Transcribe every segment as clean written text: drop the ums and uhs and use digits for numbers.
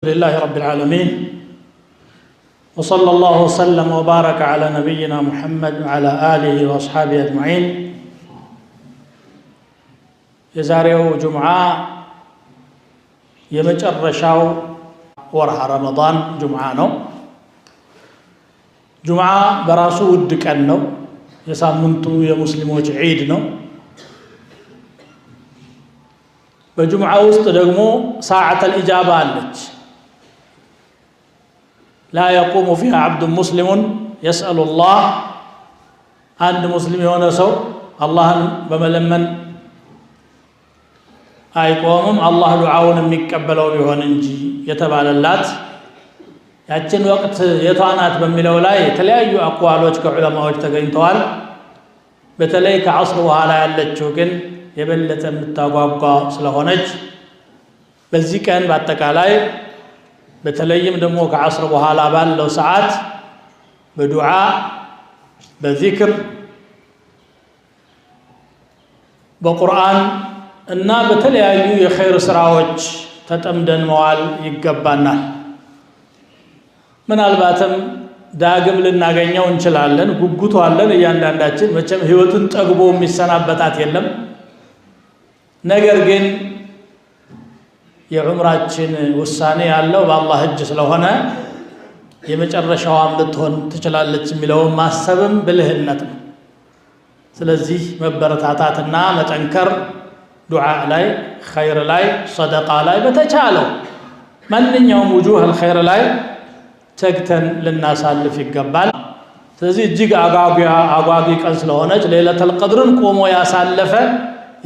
لله رب العالمين وصلى الله وسلم وبارك على نبينا محمد وعلى آله وأصحابه أجمعين. የዛሬው ጁምዓ የመጨረሻው ወርሃ ረመዳን ጁምዓ ነው። ጁምዓ በራሱ ውድ ቀን ነው። የሳምንቱ የሙስሊሞች ዒድ ነው። በጁምዓ ውስጥ ደግሞ ሰዓተል ኢጃባ አለች። لا يقوم فيها عبد مسلم يسأل الله عند مسلم የሆነ ሰው አላህን በመለመን አይቆምም አላህ ዱዓውን የሚቀበለው ቢሆን እንጂ የተባለላት ያችን ወቅት የቷናት በሚለው ላይ የተለያዩ አቋሎች ከዑለማዎች ተገኝተዋል። በተለይ ከዐስር በኋላ ያለችው ግን የበለጠ የምታጓጓ ስለሆነች በዚህ ቀን በአጠቃላይ በተለይም ደግሞ ከዐስር በኋላ ባለው ሰዓት በዱዓ በዚክር በቁርአን እና በተለያዩ የኸይር ስራዎች ተጠምደን መዋል ይገባናል። ምናልባትም ዳግም ልናገኘው እንችላለን፣ ጉጉቱ አለን እያንዳንዳችን። መቼም ህይወትን ጠግቦ የሚሰናበታት የለም። ነገር ግን የዑምራችን ውሳኔ ያለው በአላህ እጅ ስለሆነ የመጨረሻዋን ልትሆን ትችላለች የሚለውን ማሰብም ብልህነት ነው። ስለዚህ መበረታታትና መጠንከር ዱዓ ላይ፣ ኸይር ላይ፣ ሰደቃ ላይ በተቻለው ማንኛውም ውጁህ አልኸይር ላይ ተግተን ልናሳልፍ ይገባል። ስለዚህ እጅግ አጓጊ ቀን ስለሆነች ለይለቱል ቀድርን ቆሞ ያሳለፈ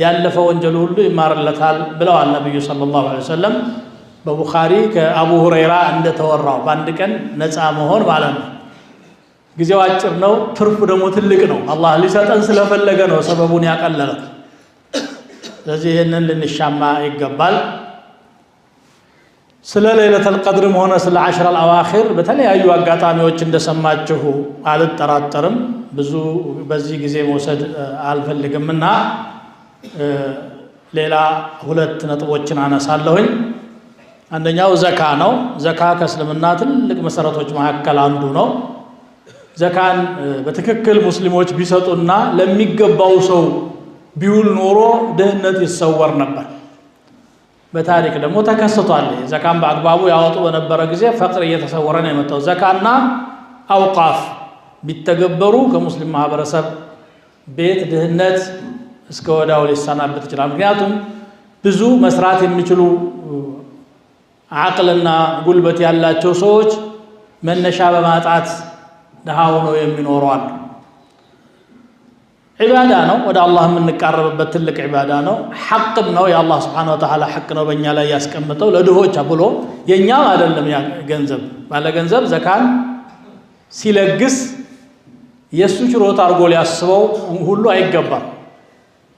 ያለፈ ወንጀል ሁሉ ይማርለታል ብለዋል ነብዩ ሰለላሁ ዐለይሂ ወሰለም። በቡኻሪ ከአቡ ሁረይራ እንደተወራው በአንድ ቀን ነፃ መሆን ማለት ነው። ጊዜው አጭር ነው፣ ትርፉ ደግሞ ትልቅ ነው። አላህ ሊሰጠን ስለፈለገ ነው ሰበቡን ያቀለለው። ስለዚህ ይህንን ልንሻማ ይገባል። ስለ ለይለቱል ቀድርም ሆነ ስለ ዐሽረል አዋኺር በተለያዩ አጋጣሚዎች እንደሰማችሁ አልጠራጠርም። ብዙ በዚህ ጊዜ መውሰድ አልፈልግምና ሌላ ሁለት ነጥቦችን አነሳለሁኝ። አንደኛው ዘካ ነው። ዘካ ከእስልምና ትልቅ መሰረቶች መካከል አንዱ ነው። ዘካን በትክክል ሙስሊሞች ቢሰጡና ለሚገባው ሰው ቢውል ኖሮ ድህነት ይሰወር ነበር። በታሪክ ደግሞ ተከስቷል። ዘካን በአግባቡ ያወጡ በነበረ ጊዜ ፈቅር እየተሰወረ ነው የመጣው። ዘካና አውቃፍ ቢተገበሩ ከሙስሊም ማህበረሰብ ቤት ድህነት እስከ ወዳው ሊሰናበት ይችላል። ምክንያቱም ብዙ መስራት የሚችሉ አቅልና ጉልበት ያላቸው ሰዎች መነሻ በማጣት ድሃ ሆነው የሚኖሩ አሉ። ዒባዳ ነው፣ ወደ አላህ የምንቃረብበት ትልቅ ዒባዳ ነው። ሐቅም ነው፣ የአላህ ሱብሓነሁ ወተዓላ ሐቅ ነው በእኛ ላይ ያስቀምጠው ለድሆች ብሎ። የእኛም አይደለም ያ ገንዘብ። ባለ ገንዘብ ዘካን ሲለግስ የእሱ ችሮታ አድርጎ ሊያስበው ሁሉ አይገባም።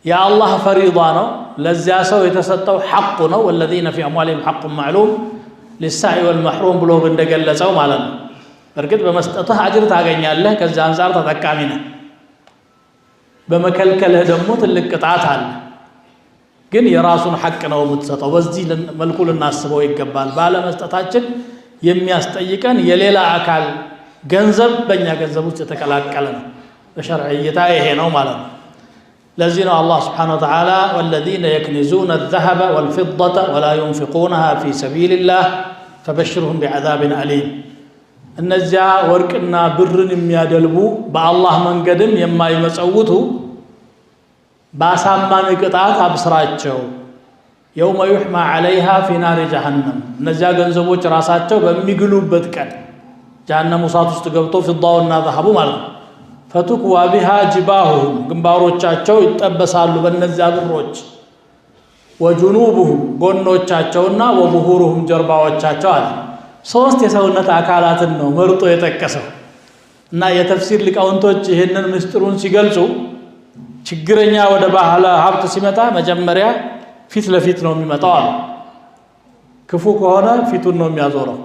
የአላህ ፈሪዳ ነው፣ ለዚያ ሰው የተሰጠው ሐቁ ነው። ወለዚነ ፊ አምዋሊሂም ሐቁን ማዕሉም ሊሳኢ ወልመሕሩም ብሎ እንደገለጸው ማለት ነው። እርግጥ በመስጠትህ አጅር ታገኛለህ፣ ከዚያ አንጻር ተጠቃሚ ነህ። በመከልከልህ ደግሞ ትልቅ ቅጣት አለ። ግን የራሱን ሐቅ ነው የምትሰጠው። በዚህ መልኩ ልናስበው ይገባል። ባለመስጠታችን የሚያስጠይቀን የሌላ አካል ገንዘብ በእኛ ገንዘብ ውስጥ የተቀላቀለ ነው። በሸርዕ እይታ ይሄ ነው ማለት ነው። ለዚህ ነው አላህ ስብሓነሁ ወተዓላ ወለዚነ የክኒዙነ አዘሀበ ወልፊደተ ወላ ዩንፊቁነሃ ፊ ሰቢሊላህ ፈበሽርሁም ቢዐዛቢን አሊም። እነዚያ ወርቅና ብርን የሚያደልቡ በአላህ መንገድም የማይመጸውቱ በአሳማሚ ቅጣት አብስራቸው። የውመ ዩሕማ ዐለይሃ ፊ ናሪ ጀሃነም። እነዚያ ገንዘቦች ራሳቸው በሚግሉበት ቀን ጀሃነም እሳት ውስጥ ገብቶ ፊዳውና ዘሀቡ ማለት ነው። ፈቱክዋ ቢሃ ጅባሁሁም ግንባሮቻቸው ይጠበሳሉ በእነዚያ ብሮች። ወጁኑቡሁም ጎኖቻቸውና ወዙሁሩሁም ጀርባዎቻቸው አለ። ሶስት የሰውነት አካላትን ነው መርጦ የጠቀሰው እና የተፍሲር ሊቃውንቶች ይህንን ምስጢሩን ሲገልጹ ችግረኛ ወደ ባለ ሀብት ሲመጣ መጀመሪያ ፊት ለፊት ነው የሚመጣው አሉ። ክፉ ከሆነ ፊቱን ነው የሚያዞረው።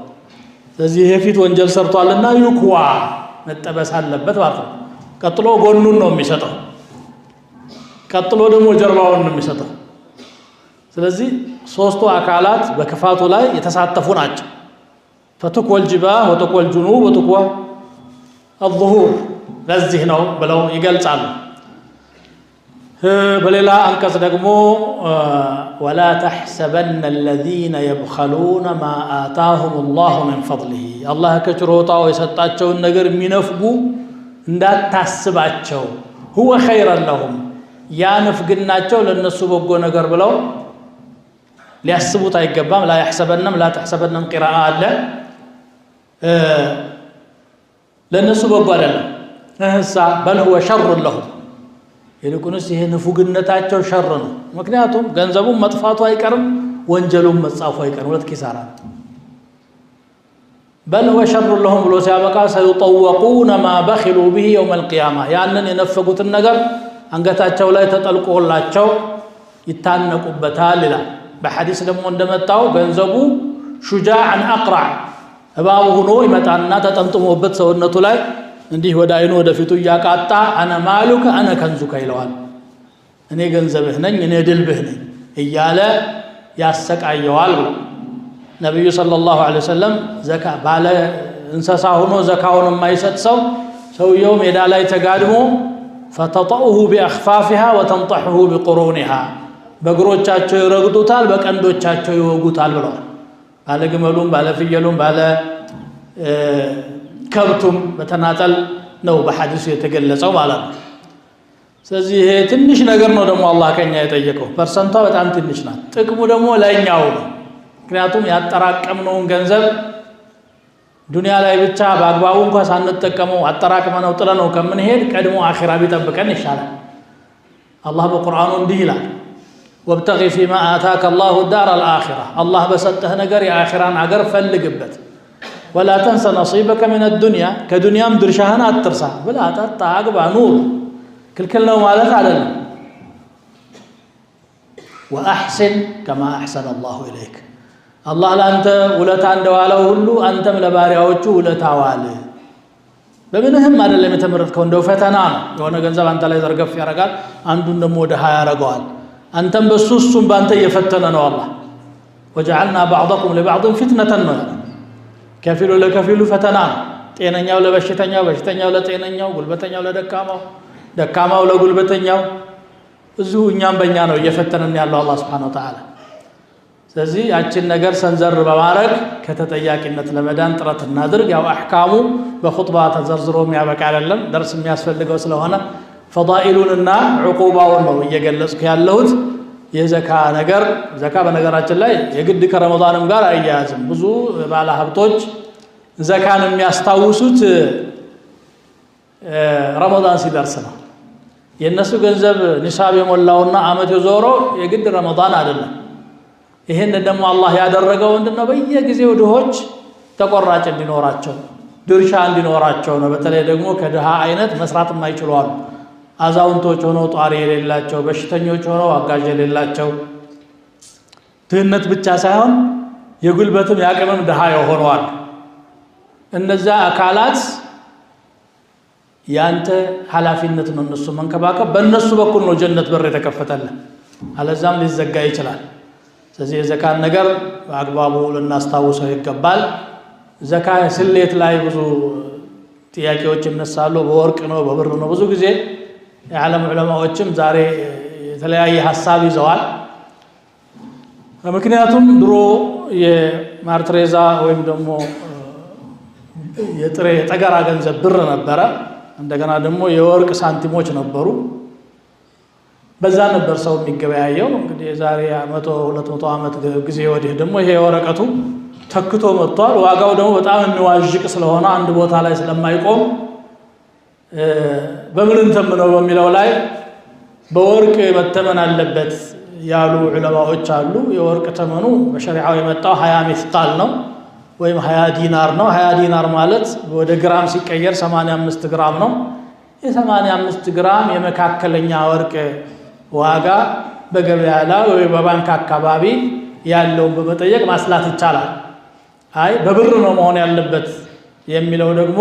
ስለዚህ ይሄ ፊት ወንጀል ሰርቷልና ዩክዋ መጠበስ አለበት ማለት ነው። ቀጥሎ ጎኑን ነው የሚሰጠው፣ ቀጥሎ ደግሞ ጀርባውን ነው የሚሰጠው። ስለዚህ ሶስቱ አካላት በክፋቱ ላይ የተሳተፉ ናቸው። فتقوى الجباه وتقوى الجنوب وتقوى الظهور ለዚህ ነው ብለው ይገልጻሉ በሌላ አንቀጽ ደግሞ ولا تحسبن الذين يبخلون ما آتاهم الله من فضله الله ከችሮታው የሰጣቸውን ነገር የሚነፍጉ እንዳታስባቸው هو خيرا لهم ያ ንፍግናቸው ለነሱ በጎ ነገር ብለው ሊያስቡት አይገባም لا يحسبنهم لا تحسبنهم قراءة አለ ለነሱ በጎ አይደለም እህሳ بل هو شر لهم ይልቁንስ ይሄ ንፉግነታቸው ሸር ነው ምክንያቱም ገንዘቡን መጥፋቱ አይቀርም ወንጀሉን መጻፉ አይቀርም ሁለት ኪሳራ بل هو شر لهم ብሎ ሲያበቃ سيطوقون ما بخلوا به يوم القيامة ያንን የነፈጉትን ነገር አንገታቸው ላይ ተጠልቆላቸው ይታነቁበታል ይላል በሐዲስ ደግሞ እንደመጣው ገንዘቡ شجاعا اقرع እባብ ሆኖ ይመጣና ተጠምጥሞበት ሰውነቱ ላይ እንዲህ ወደ አይኑ ወደ ፊቱ ያቃጣ አና ማሉከ አና ከንዙከ ይለዋል እኔ ገንዘብህ ነኝ እኔ ድልብህ ነኝ እያለ ያሰቃየዋል ብሎ ነብዩ ሰለላሁ ዐለይሂ ወሰለም ዘካ ባለ እንሰሳ ሆኖ ዘካውን የማይሰጥ ሰውየው ሜዳ ላይ ተጋድሞ فتطؤه باخفافها وتنطحه بقرونها በእግሮቻቸው ይረግጡታል በቀንዶቻቸው ይወጉታል ብለዋል ባለ ግመሉም ባለ ፍየሉም ባለ ከብቱም በተናጠል ነው በሐዲሱ የተገለጸው ማለት ነው ስለዚህ ይሄ ትንሽ ነገር ነው ደግሞ አላህ ከኛ የጠየቀው ፐርሰንቷ በጣም ትንሽ ናት ጥቅሙ ደግሞ ላይኛው ነው ምክንያቱም ያጠራቀምነውን ገንዘብ ዱንያ ላይ ብቻ በአግባቡ እንኳን ሳንጠቀመው አጠራቅመነው ጥለነው ከምንሄድ ቀድሞ አኺራ ቢጠብቀን ይሻላል አላህ በቁርአኑ እንዲህ ይላል وابتغي فيما آتاك الله الدار الآخرة الله بسطه نجر يا آخران عجر فلقبت ولا تنسى نصيبك من الدنيا كدنيا مدرشهن أترسى بلا تتعقب نور كل مالت علينا وأحسن كما أحسن الله إليك الله لا أنت ولا تعندوا على هلو أنت من لبارعوتشو ولا تعوالي بمنهم هذا اللي متمرد كون دو فتنا يوانا جنزب أنت لا يزرقف يا رجال عندهم دمودها يا رجال أنتم بسوسهم بأنت يفتننا والله وجعلنا بعضكم لبعض فتنة كفيل ولا كفيل فتنا تينኛው ለበሽተኛው በሽተኛው ለጤነኛው ጉልበተኛው ለደካማው ደካማው ለጉልበተኛው እዚሁ እኛም በእኛ ነው እየፈተነን ያለው አላህ Subhanahu Wa Ta'ala ስለዚህ ያችን ነገር ሰንዘር በማድረግ ከተጠያቂነት ለመዳን ጥረት እናድርግ ያው አህካሙ በኹጥባ ተዘርዝሮ የሚያበቃ አይደለም ደርስ የሚያስፈልገው ስለሆነ ፈዳኢሉንና ዑቁባውን ነው እየገለጽኩ ያለሁት የዘካ ነገር ዘካ በነገራችን ላይ የግድ ከረመዳንም ጋር አያያዝም ብዙ ባለ ሀብቶች ዘካን የሚያስታውሱት ረመዳን ሲደርስ ነው የነሱ ገንዘብ ንሳብ የሞላውና አመት የዞረው የግድ ረመዳን አይደለም ይሄን ደግሞ አላህ ያደረገው እንደነው በየጊዜው ድሆች ተቆራጭ እንዲኖራቸው ድርሻ እንዲኖራቸው ነው በተለይ ደግሞ ከድሃ አይነት መስራት የማይችሉ አሉ አዛውንቶች ሆነው ጧሪ የሌላቸው በሽተኞች ሆነው አጋዥ የሌላቸው ድህነት ብቻ ሳይሆን የጉልበትም ያቀመም ድሃ የሆነዋል እነዛ አካላት ያንተ ኃላፊነት ነው እነሱ መንከባከብ በእነሱ በኩል ነው ጀነት በር የተከፈተልን አለዛም ሊዘጋ ይችላል ስለዚህ የዘካን ነገር በአግባቡ ልናስታውሰው ይገባል ዘካ ስሌት ላይ ብዙ ጥያቄዎች ይነሳሉ በወርቅ ነው በብር ነው ብዙ ጊዜ የዓለም ዑለማዎችም ዛሬ የተለያየ ሐሳብ ይዘዋል ምክንያቱም ድሮ የማርትሬዛ ወይም ደግሞ የጥሬ ጠገራ ገንዘብ ብር ነበረ እንደገና ደግሞ የወርቅ ሳንቲሞች ነበሩ በዛ ነበር ሰው የሚገበያየው እንግዲህ ዛሬ 100 200 ዓመት ጊዜ ወዲህ ደግሞ ይሄ ወረቀቱ ተክቶ መጥቷል ዋጋው ደግሞ በጣም የሚዋዥቅ ስለሆነ አንድ ቦታ ላይ ስለማይቆም በምን እንተምነው በሚለው ላይ በወርቅ መተመን አለበት ያሉ ዑለማዎች አሉ የወርቅ ተመኑ በሸሪዓው የመጣው 20 ሚስቃል ነው ወይም 20 ዲናር ነው 20 ዲናር ማለት ወደ ግራም ሲቀየር 85 ግራም ነው የ85 ግራም የመካከለኛ ወርቅ ዋጋ በገበያ ላይ ወይ በባንክ አካባቢ ያለው በመጠየቅ ማስላት ይቻላል አይ በብር ነው መሆን ያለበት የሚለው ደግሞ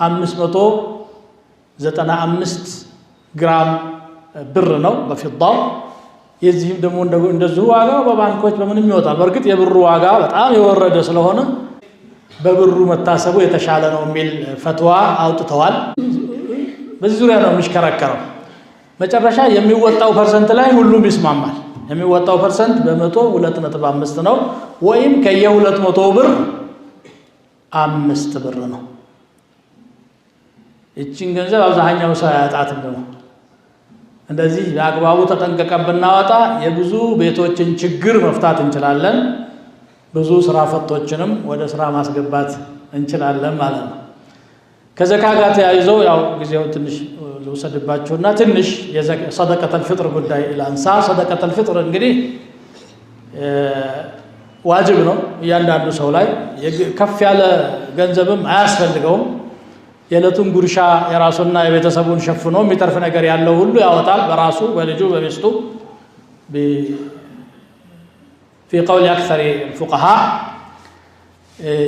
595 ግራም ብር ነው በፊዳው የዚህም ደግሞ እንደዚሁ ዋጋው በባንኮች በምንም ይወጣል በርግጥ የብሩ ዋጋ በጣም የወረደ ስለሆነ በብሩ መታሰቡ የተሻለ ነው የሚል ፈትዋ አውጥተዋል። በዚህ ዙሪያ ነው የሚሽከረከረው። መጨረሻ የሚወጣው ፐርሰንት ላይ ሁሉም ይስማማል። የሚወጣው ፐርሰንት በመቶ 2.5 ነው ወይም ከየ200 ብር 5 ብር ነው። እቺን ገንዘብ አብዛኛው ሰው ያጣት ነው። እንደዚህ በአግባቡ ተጠንቀቀን ብናወጣ የብዙ ቤቶችን ችግር መፍታት እንችላለን። ብዙ ስራ ፈቶችንም ወደ ስራ ማስገባት እንችላለን ማለት ነው። ከዘካ ጋር ተያይዞ ያው ጊዜው ትንሽ ልውሰድባችሁና ትንሽ የሰደቀተል ፍጥር ጉዳይ ላንሳ። ሰደቀተል ፍጥር እንግዲህ ዋጅብ ነው እያንዳንዱ ሰው ላይ ከፍ ያለ ገንዘብም አያስፈልገውም። የዕለቱን ጉርሻ የራሱና የቤተሰቡን ሸፍኖ የሚተርፍ ነገር ያለው ሁሉ ያወጣል በራሱ በልጁ በሚስቱ في قول أكثر الفقهاء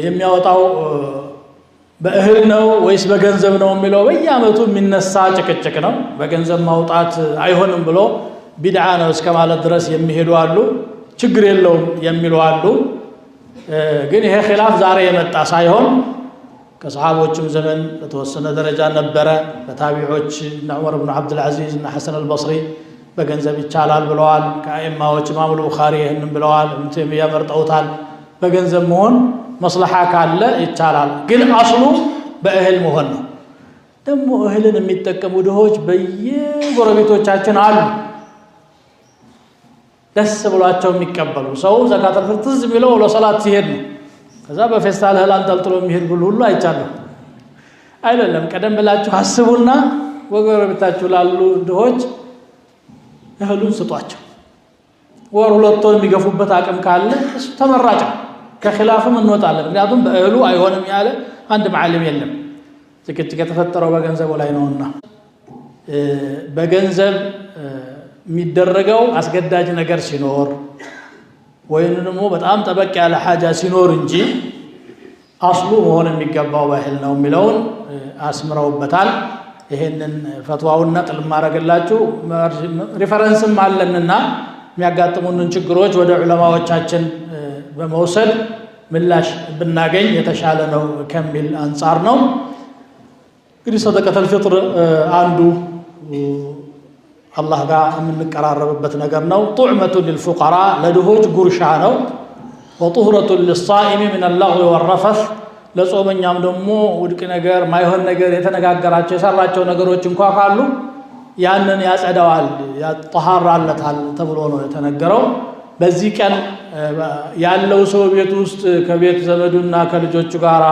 የሚያወጣው በእህል ነው ወይስ በገንዘብ ነው የሚለው በየአመቱ የሚነሳ ጭቅጭቅ ነው። በገንዘብ ማውጣት አይሆንም ብሎ ቢድዓ ነው እስከ ማለት ድረስ የሚሄዱ አሉ። ችግር የለውም የሚሉ አሉ። ግን ይሄ ኺላፍ ዛሬ የመጣ ሳይሆን ከሰሃቦችም ዘመን በተወሰነ ደረጃ ነበረ። በታቢዖች እነ ዑመር ብን ዓብድልዓዚዝ እና ሐሰን አልበስሪ በገንዘብ ይቻላል ብለዋል። ከአኢማዎች ኢማሙ ቡኻሪ ይህንን ብለዋል። ኢብኑ ተይሚያ መርጠውታል። በገንዘብ መሆን መስለሓ ካለ ይቻላል። ግን አስሉ በእህል መሆን ነው። ደግሞ እህልን የሚጠቀሙ ድሆች በየጎረቤቶቻችን አሉ። ደስ ብሏቸው የሚቀበሉ ሰው ዘካተል ፊጥር ትዝ የሚለው ለሰላት ሲሄድ ነው። ከዛ በፌስታል እህል አንጠልጥሎ የሚሄድ ሁሉ አይቻለሁ። አይደለም። ቀደም ብላችሁ አስቡና ወጎረቤታችሁ ላሉ ድሆች እህሉን ስጧቸው። ወር ሁለት ወር የሚገፉበት አቅም ካለ እሱ ተመራጭ ነው። ከኺላፍም እንወጣለን። ምክንያቱም በእህሉ አይሆንም ያለ አንድ ዓሊም የለም። ጭቅጭቅ የተፈጠረው በገንዘቡ ላይ ነውና በገንዘብ የሚደረገው አስገዳጅ ነገር ሲኖር ወይም ደግሞ በጣም ጠበቅ ያለ ሐጃ ሲኖር እንጂ አስሉ መሆን የሚገባው በእህል ነው የሚለውን አስምረውበታል። ይሄንን ፈትዋውን ነጥል ማረግላችሁ ሪፈረንስም አለንና የሚያጋጥሙንን ችግሮች ወደ ዑለማዎቻችን በመውሰድ ምላሽ ብናገኝ የተሻለ ነው ከሚል አንጻር ነው። እንግዲህ ሰደቀተል ፊጥር አንዱ አላህ ጋር የምንቀራረብበት ነገር ነው። ጡዕመቱ ሊልፉቀራ ለድሆች ጉርሻ ነው። ወጡህረቱ ሊሳኢሚ ሚን አልለግዊ ወረፈስ ለጾመኛም ደግሞ ውድቅ ነገር ማይሆን ነገር የተነጋገራቸው የሰራቸው ነገሮች እንኳ ካሉ ያንን ያጸዳዋል ያጠሃራለታል ተብሎ ነው የተነገረው። በዚህ ቀን ያለው ሰው ቤት ውስጥ ከቤት ዘመዱና ከልጆቹ ጋር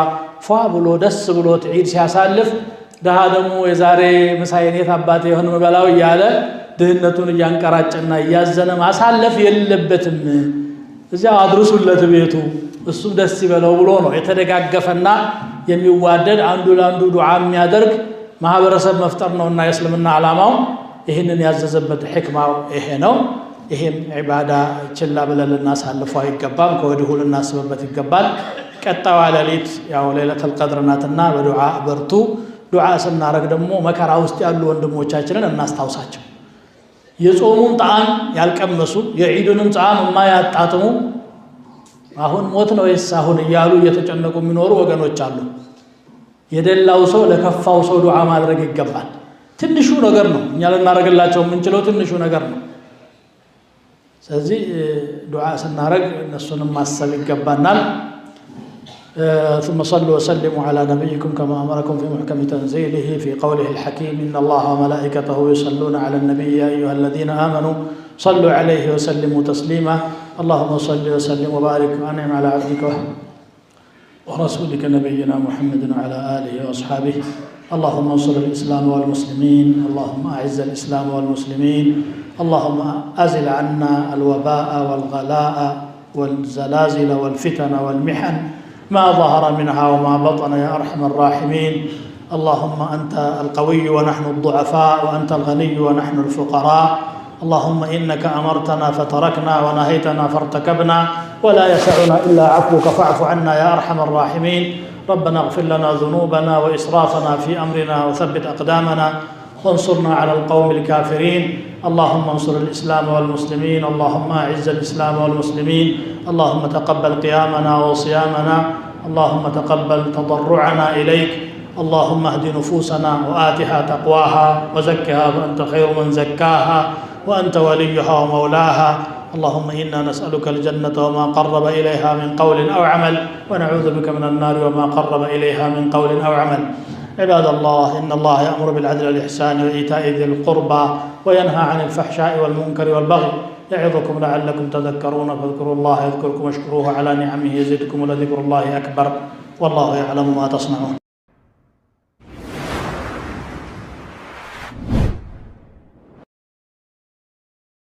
ፏ ብሎ ደስ ብሎት ዒድ ሲያሳልፍ ደሃ ደግሞ የዛሬ ምሳይኔት አባቴ የሆነ መበላው እያለ ድህነቱን እያንቀራጨና እያዘነ ማሳለፍ የለበትም። እዚያ አድርሱለት ቤቱ እሱም ደስ ይበለው ብሎ ነው የተደጋገፈና የሚዋደድ አንዱ ለአንዱ ዱዓ የሚያደርግ ማህበረሰብ መፍጠር ነውና የእስልምና ዓላማው ይህንን ያዘዘበት ሕክማው ይሄ ነው። ይሄም ዒባዳ ችላ ብለን ልናሳልፈው አይገባም። ከወዲሁ ልናስብበት ይገባል። ቀጣዩ ሌሊት ያው ለይለቱል ቀድር ናትና በዱዓ በርቱ። ዱዓ ስናረግ ደግሞ መከራ ውስጥ ያሉ ወንድሞቻችንን እናስታውሳቸው። የጾሙን ጣዕም ያልቀመሱ የዒዱንም ጣዕም የማያጣጥሙ አሁን ሞት ነው ወይስ አሁን እያሉ እየተጨነቁ የሚኖሩ ወገኖች አሉ። የደላው ሰው ለከፋው ሰው ዱዓ ማድረግ ይገባል። ትንሹ ነገር ነው እኛ ልናረግላቸው የምንችለው ትንሹ ነገር ነው። ስለዚህ ዱዓ ስናረግ እነሱንም ማሰብ ይገባናል። ثم صلوا وسلموا على نبيكم كما أمركم في محكم تنزيله في قوله الحكيم إن الله وملائكته يصلون على النبي يا أيها الذين آمنوا صلوا عليه وسلموا تسليما اللهم صل وسلم وبارك وأنعم على عبدك ورسولك نبينا محمد وعلى آله وأصحابه اللهم انصر الإسلام والمسلمين اللهم أعز الإسلام والمسلمين اللهم أزل عنا الوباء والغلاء والزلازل والفتن والمحن ما ظهر منها وما بطن يا أرحم الراحمين اللهم أنت القوي ونحن الضعفاء وأنت الغني ونحن الفقراء اللهم إنك أمرتنا فتركنا ونهيتنا فارتكبنا ولا يسعنا إلا عفوك فاعف عنا يا أرحم الراحمين ربنا اغفر لنا ذنوبنا وإسرافنا في أمرنا وثبت أقدامنا وانصرنا على القوم الكافرين اللهم انصر الإسلام والمسلمين اللهم أعز الإسلام والمسلمين اللهم تقبل قيامنا وصيامنا اللهم تقبل تضرعنا إليك. اللهم اهد نفوسنا وآتها تقواها وزكها وأنت خير من زكاها وأنت وليها ومولاها. اللهم إنا نسألك الجنة وما قرب إليها من قول أو عمل، ونعوذ بك من النار وما قرب إليها من قول أو عمل. عباد الله، إن الله يأمر بالعدل والإحسان وإيتاء ذي القربى وينهى عن الفحشاء والمنكر والبغي يعظكم لعلكم تذكرون. فاذكروا الله يذكركم واشكروه على نعمه يزدكم ولذكر الله أكبر والله يعلم ما تصنعون.